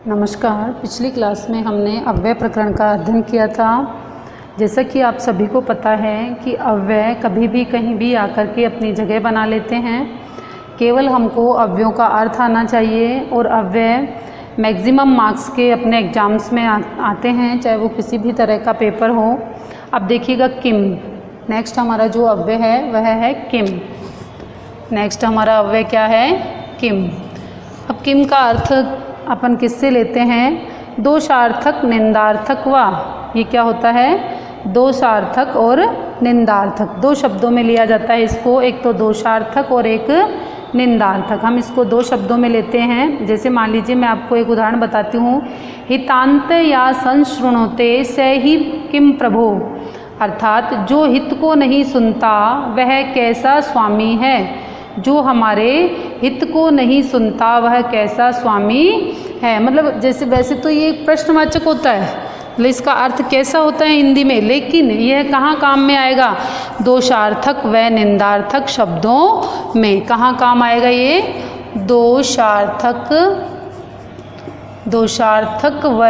नमस्कार। पिछली क्लास में हमने अव्यय प्रकरण का अध्ययन किया था। जैसा कि आप सभी को पता है कि अव्यय कभी भी कहीं भी आकर के अपनी जगह बना लेते हैं। केवल हमको अव्ययों का अर्थ आना चाहिए और अव्यय मैक्सिमम मार्क्स के अपने एग्ज़ाम्स में आते हैं, चाहे वो किसी भी तरह का पेपर हो। अब देखिएगा किम, नेक्स्ट हमारा जो अव्यय है वह है किम। नेक्स्ट हमारा अव्यय क्या है? किम। अब किम का अर्थ अपन किससे लेते हैं? दोषार्थक, निंदार्थक व। ये क्या होता है? दोषार्थक और निंदार्थक, दो शब्दों में लिया जाता है इसको। एक तो दोषार्थक और एक निंदार्थक। हम इसको दो शब्दों में लेते हैं। जैसे मान लीजिए मैं आपको एक उदाहरण बताती हूँ। हितांत या संशृणोते स ही किम प्रभो, अर्थात जो हित को नहीं सुनता वह कैसा स्वामी है। जो हमारे हित को नहीं सुनता वह कैसा स्वामी है। मतलब जैसे वैसे तो ये एक प्रश्नवाचक होता है, लेकिन इसका अर्थ कैसा होता है हिंदी में, लेकिन यह कहाँ काम में आएगा? दोषार्थक व निंदार्थक शब्दों में। कहाँ काम आएगा ये? दोषार्थक व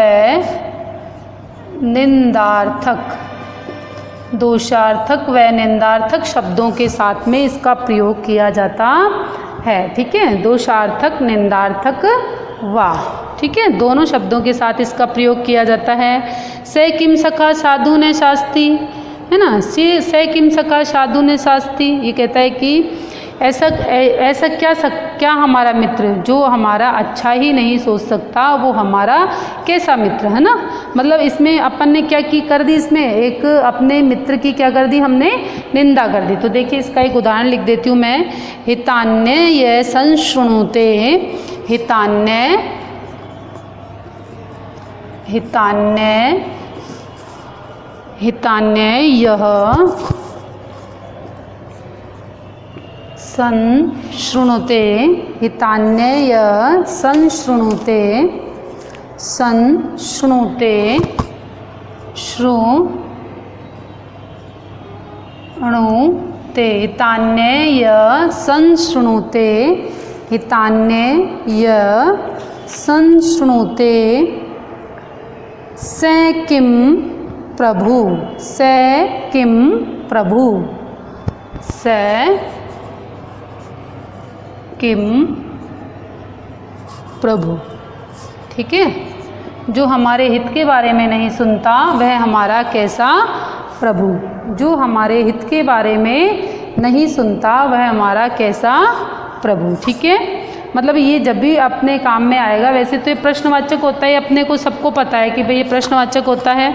निंदार्थक, दोषार्थक व निंदार्थक शब्दों के साथ में इसका प्रयोग किया जाता है। ठीक है, दोषार्थक, निंदार्थक वा। ठीक है, दोनों शब्दों के साथ इसका प्रयोग किया जाता है। से किम सखा साधु ने शास्ति, है ना। से किम सखा साधु ने शास्ति, ये कहता है कि ऐसा क्या हमारा मित्र जो हमारा अच्छा ही नहीं सोच सकता, वो हमारा कैसा मित्र है ना। मतलब इसमें अपन ने क्या की कर दी, इसमें एक अपने मित्र की क्या कर दी, हमने निंदा कर दी। तो देखिए इसका एक उदाहरण लिख देती हूँ मैं। हितान्य ये संशृणुते, हितान्य यह संशृणुते, हितान्य संशृणुते, हितान्य संशृणुते, हितान्य संशृणुते से किम प्रभु, से किम प्रभु, से किम प्रभु। ठीक है, जो हमारे हित के बारे में नहीं सुनता वह हमारा कैसा प्रभु। जो हमारे हित के बारे में नहीं सुनता वह हमारा कैसा प्रभु। ठीक है, मतलब ये जब भी अपने काम में आएगा। वैसे तो ये प्रश्नवाचक होता है, अपने को सबको पता है कि भाई ये प्रश्नवाचक होता है।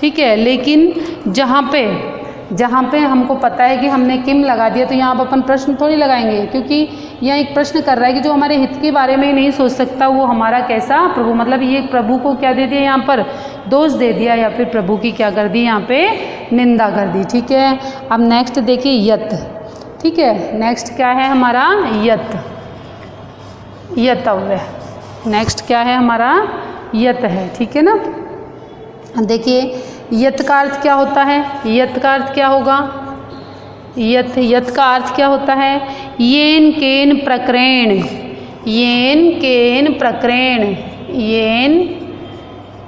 ठीक है, लेकिन जहाँ पे हमको पता है कि हमने किम लगा दिया तो यहाँ पर अपन प्रश्न थोड़ी लगाएंगे, क्योंकि यह एक प्रश्न कर रहा है कि जो हमारे हित के बारे में नहीं सोच सकता वो हमारा कैसा प्रभु। मतलब ये प्रभु को क्या दे दिया, यहाँ पर दोष दे दिया, या फिर प्रभु की क्या कर दी, यहाँ पे निंदा कर दी। ठीक है, अब नेक्स्ट देखिए यत। ठीक है, नेक्स्ट क्या है हमारा? यत अव्यय। नेक्स्ट क्या है हमारा? यत है। ठीक है ना। देखिए यत का अर्थ क्या होता है? यत का अर्थ क्या होगा? यत का अर्थ क्या होता है? येन केन प्रकरण, येन केन प्रकरण, येन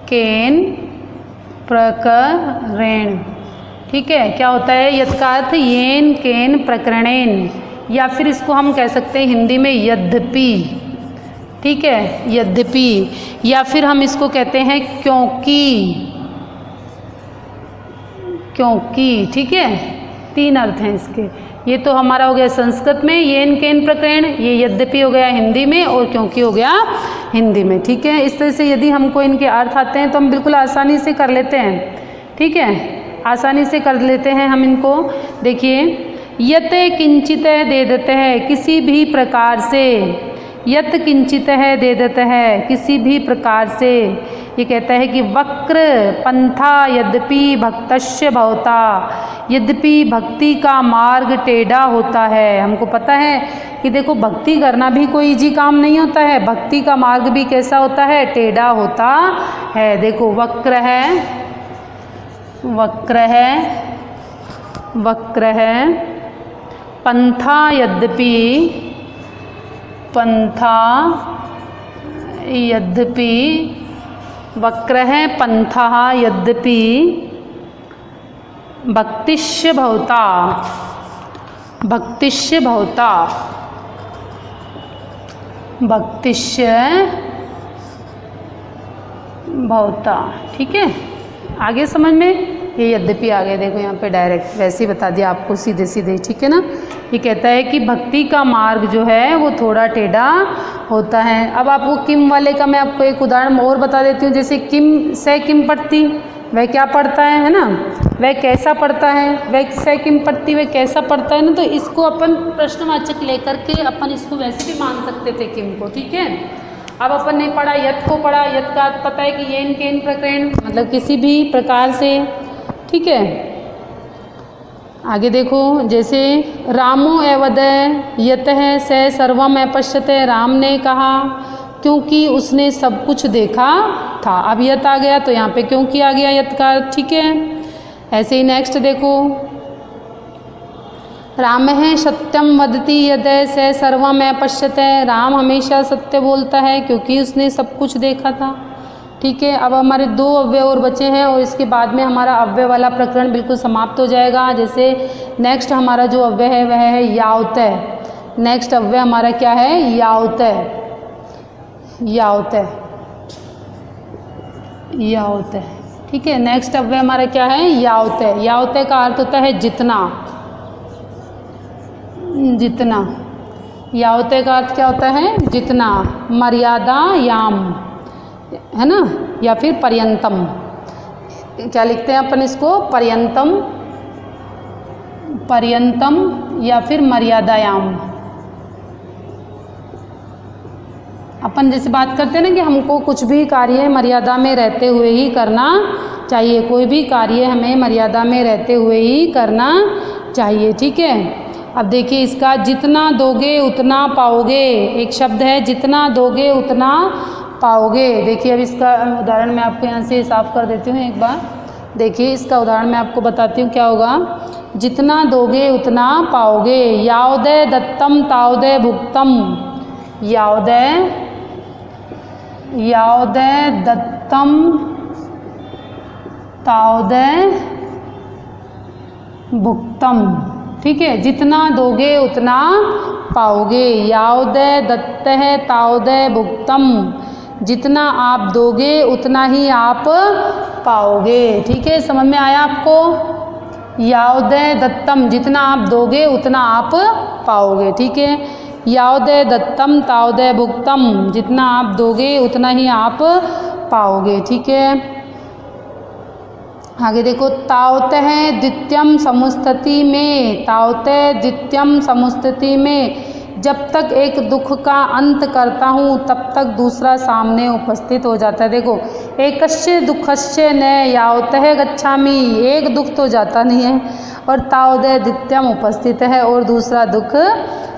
केन प्रकरण। ठीक है, क्या होता है यत का अर्थ? येन केन प्रकरणेन, या फिर इसको हम कह सकते हैं हिंदी में यद्यपि। ठीक है, यद्यपि, या फिर हम इसको कहते हैं क्योंकि। ठीक है, तीन अर्थ हैं इसके। ये तो हमारा हो गया संस्कृत में येन केन प्रकरण, ये यद्यपि हो गया हिंदी में, और क्योंकि हो गया हिंदी में। ठीक है, इस तरह से यदि हमको इनके अर्थ आते हैं तो हम बिल्कुल आसानी से कर लेते हैं। ठीक है, आसानी से कर लेते हैं हम इनको। देखिए यत किंचित दे देते हैं किसी भी प्रकार से, यत किंचित है दे देते हैं किसी भी प्रकार से। ये कहता है कि वक्र पंथा यद्यपि भक्तस्य भवता, यद्यपि भक्ति का मार्ग टेढ़ा होता है। हमको पता है कि देखो भक्ति करना भी कोई इजी काम नहीं होता है, भक्ति का मार्ग भी कैसा होता है? टेढ़ा होता है। देखो वक्र है, पंथा यद्यपि वक्रः पंथः यद्यपि भक्तिश्च भवता ठीक है। आगे समझ में, ये यद्यपि आ गया, देखो यहाँ पे डायरेक्ट वैसे ही बता दिया आपको सीधे सीधे, ठीक है ना। ये कहता है कि भक्ति का मार्ग जो है वो थोड़ा टेढ़ा होता है। अब आपको किम वाले का मैं आपको एक उदाहरण और बता देती हूँ। जैसे किम से किम पढ़ती, वह क्या पढ़ता है ना, वह कैसा पढ़ता है, वह से किम पढ़ती, वह कैसा पढ़ता है ना। तो इसको अपन प्रश्नवाचक लेकर के अपन इसको वैसे भी मान सकते थे किम को, ठीक है। अब अपन ने पढ़ा यत को पढ़ा, यत का अर्थ पता है कि येन केन प्रकरण, मतलब किसी भी प्रकार से, ठीक है। आगे देखो, जैसे रामो एवद यतः स सर्वम अपश्यते, राम ने कहा क्योंकि उसने सब कुछ देखा था। अब यत आ गया तो यहाँ पे क्यों किया गया यत का, ठीक है। ऐसे ही नेक्स्ट देखो, राम है सत्यम वदति यदय से सर्वम अपश्यते, राम हमेशा सत्य बोलता है क्योंकि उसने सब कुछ देखा था, ठीक है। अब हमारे 2 अव्यय और बचे हैं और इसके बाद में हमारा अव्यय वाला प्रकरण बिल्कुल समाप्त हो जाएगा। जैसे नेक्स्ट हमारा जो अव्यय है वह है यावतय। नेक्स्ट अव्यय हमारा क्या है, यावतय, ठीक है। नेक्स्ट अव्यय हमारा क्या है, यावतय। यावतय का अर्थ होता है जितना। यावतय का अर्थ क्या होता है, जितना। मर्यादा याम, है ना, या फिर पर्यंतम, क्या लिखते हैं अपन इसको, पर्यंतम या फिर मर्यादायाम। अपन जैसे बात करते हैं ना कि हमको कुछ भी कार्य मर्यादा में रहते हुए ही करना चाहिए, कोई भी कार्य हमें मर्यादा में रहते हुए ही करना चाहिए, ठीक है। अब देखिए इसका जितना दोगे उतना पाओगे, एक शब्द है जितना दोगे उतना पाओगे। देखिए अब इसका उदाहरण मैं आपको यहाँ से साफ कर देती हूँ एक बार। देखिए इसका उदाहरण मैं आपको बताती हूँ क्या होगा। जितना दोगे उतना पाओगे, यावदय दत्तम तावदय भुक्तम, यावदय दत्तम तावदय भुक्तम, ठीक है। जितना दोगे उतना पाओगे, यावदय दत्तः तावदय भुक्तम, जितना आप दोगे उतना ही आप पाओगे, ठीक है। समझ में आया आपको, यावदय दत्तम, जितना आप दोगे उतना आप पाओगे, ठीक है। यावदय दत्तम तावदय भुक्तम, जितना आप दोगे उतना ही आप पाओगे, ठीक है। आगे देखो, तावतः द्वितीयम समुस्थिति में, तावतः द्वितीयम समुस्थिति में, जब तक एक दुख का अंत करता हूँ तब तक दूसरा सामने उपस्थित हो जाता है। देखो, एकस्य दुःखस्य न यावतः गच्छामि, एक दुख तो जाता नहीं है और तावदय द्वितीयम उपस्थित है और दूसरा दुख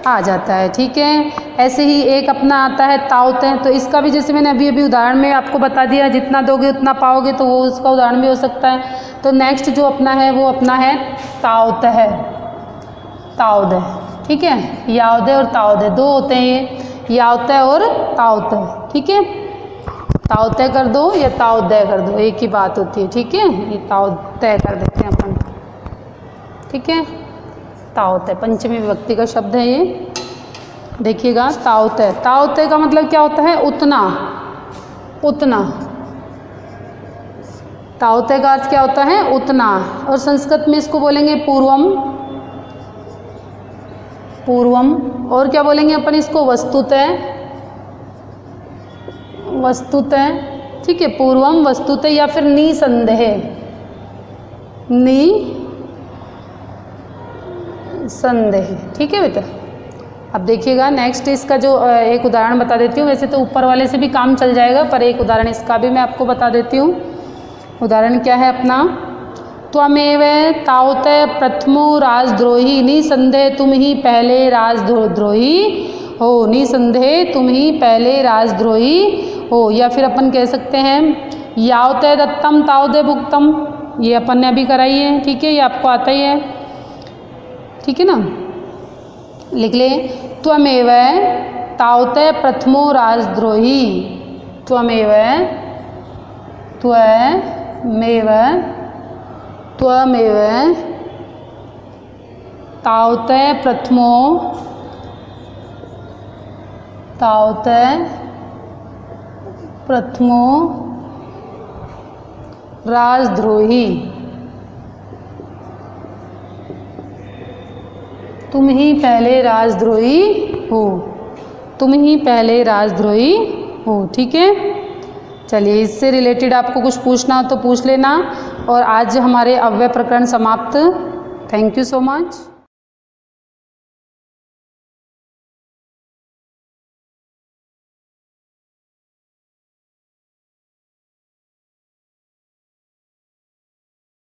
आ जाता है, ठीक है। ऐसे ही एक अपना आता है तावतः, तो इसका भी जैसे मैंने अभी उदाहरण में आपको बता दिया, जितना दोगे उतना पाओगे, तो वो उसका उदाहरण भी हो सकता है। तो नेक्स्ट जो अपना है वो अपना है तावतः, तावदय, ठीक है। यावदय और तावदय 2 होते हैं ये, यावतय और तावतय, ठीक है। तावतय कर दो या तावदय कर दो, एक ही बात होती है, ठीक है। ये तावतय कर देते हैं अपन, ठीक है। तावतय पंचमी विभक्ति का शब्द है ये, देखिएगा। तावतय, तावतय का मतलब क्या होता है, उतना, उतना। तावतय का अर्थ क्या होता है, उतना। और संस्कृत में इसको बोलेंगे पूर्वम, पूर्वम। और क्या बोलेंगे अपन इसको, वस्तुतः, वस्तुतः, ठीक है। पूर्वम, वस्तुतः या फिर निसंदेह, निसंदेह, ठीक है बेटा। अब देखिएगा नेक्स्ट इसका जो एक उदाहरण बता देती हूँ। वैसे तो ऊपर वाले से भी काम चल जाएगा, पर एक उदाहरण इसका भी मैं आपको बता देती हूँ। उदाहरण क्या है अपना, त्वमेव तावतः प्रथमो राजद्रोही, निसंदेह तुम ही पहले राजद्रोही हो, निसंदेह तुम ही पहले राजद्रोही हो। या फिर अपन कह सकते हैं यावतः दत्तम तावदय भुक्तम, ये अपन ने अभी कराई है, ठीक है। ये आपको आता ही है, ठीक है ना। लिख ले, त्वमेव तावतः प्रथमो राजद्रोही, त्वमेव त्वमेव त्वमेव तावत प्रथमो तावत प्रथमो राजद्रोही। तुम ही पहले राजद्रोही हो, तुम ही पहले राजद्रोही हो। ठीक है, चलिए इससे रिलेटेड आपको कुछ पूछना हो तो पूछ लेना। और आज हमारे अव्यय प्रकरण समाप्त। Thank you so much.